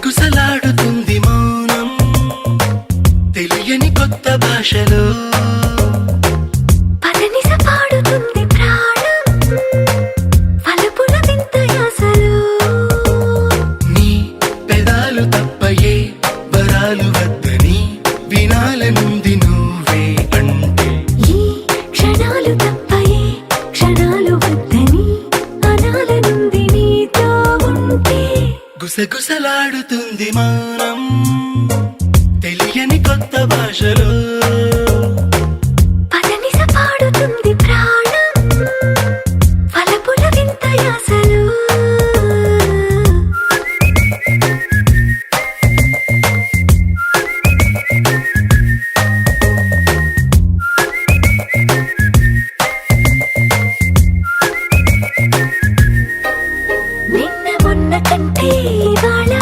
గుసగుసలాడుతుంది మౌనం తెలియని కొత్త భాషలో పదనిస పాడుతుంది ప్రాణం ఫలపుల వింత యాసలో నీ పెదాలు తప్పయే వరాలు వద్దని వినాలనుంది నువ్వే అంటే ఈ క్షణాలు తప్పయే క్షణాలు వద్దని అనాలనుంది నీతో ఉంటే గుసగుసలాడుతుంది మౌనం తెలియని కొత్త భాషలో పదనిస పాడుతుంది ప్రాణం ఫలపుల వింత యాసలో నిన్న మొన్న కంటే ఇవాళ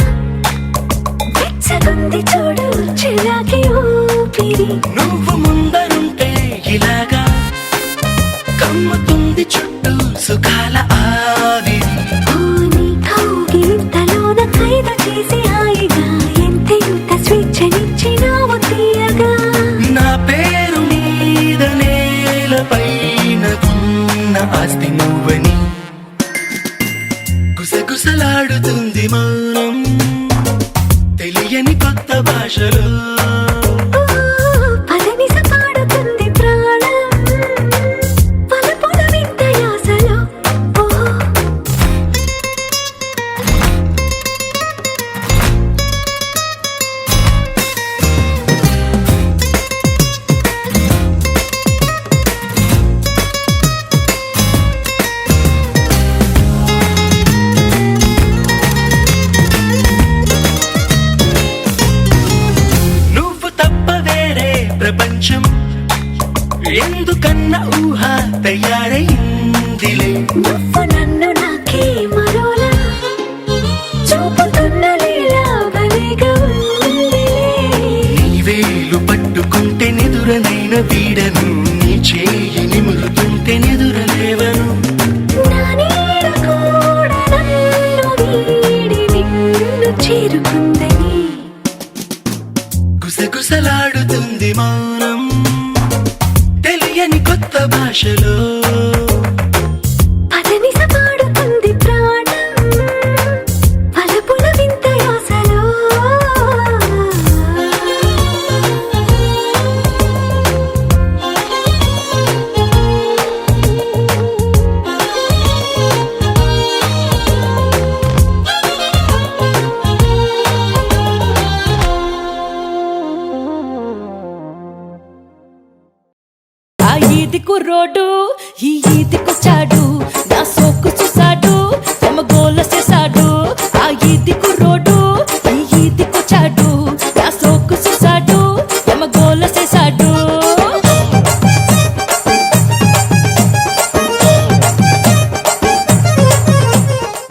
వెచ్చగుంది చూడు చిరాకి ఊపిరి నువ్వు ముందరుంటే ఇలాగా కమ్ముతుంది చుట్టూ సుఖాల ఆవిరి నీ కౌగిలింతలోన ఖైదు చేసి హాయిగా ఎంతెంత స్వేచ్ఛనిచ్చినావు తీయగా నా పేరు మీద నేలపైన ఉన్న ఆస్తి నువ్వని గుసగుసలాడుతుంది మౌనం తెలియని కొత్త భాషలో పదనిస పాడుతుంది ప్రాణం ఫలపుల వింత యాసలో నువ్వు తప్ప వేరే ప్రపంచం ఎందుకన్న ఊహ తయారైందిలే నువ్వు నన్ను నాకే మరోలా చూపుతున్న లీలా భలేగా ఉందిలే. నీ వేలు పట్టుకుంటే నెదురనైన వీడను నీ చేయి నిమురుతుంటే నెదురలేవను నా నీడ కూడా నన్ను వీడి నిన్ను చేరుకుందని గుసగుసలాడుతుంది మౌనం తెలియని కొత్త భాషలో పదనిస పాడుతుంది ప్రాణం ఫలపుల వింత యాసలో ఆ ఈది కుర్రోడు ఈ ఈదికొచ్చాడు నా సోకు చూసాడు తమ గోల చేశాడు ఆ ఈది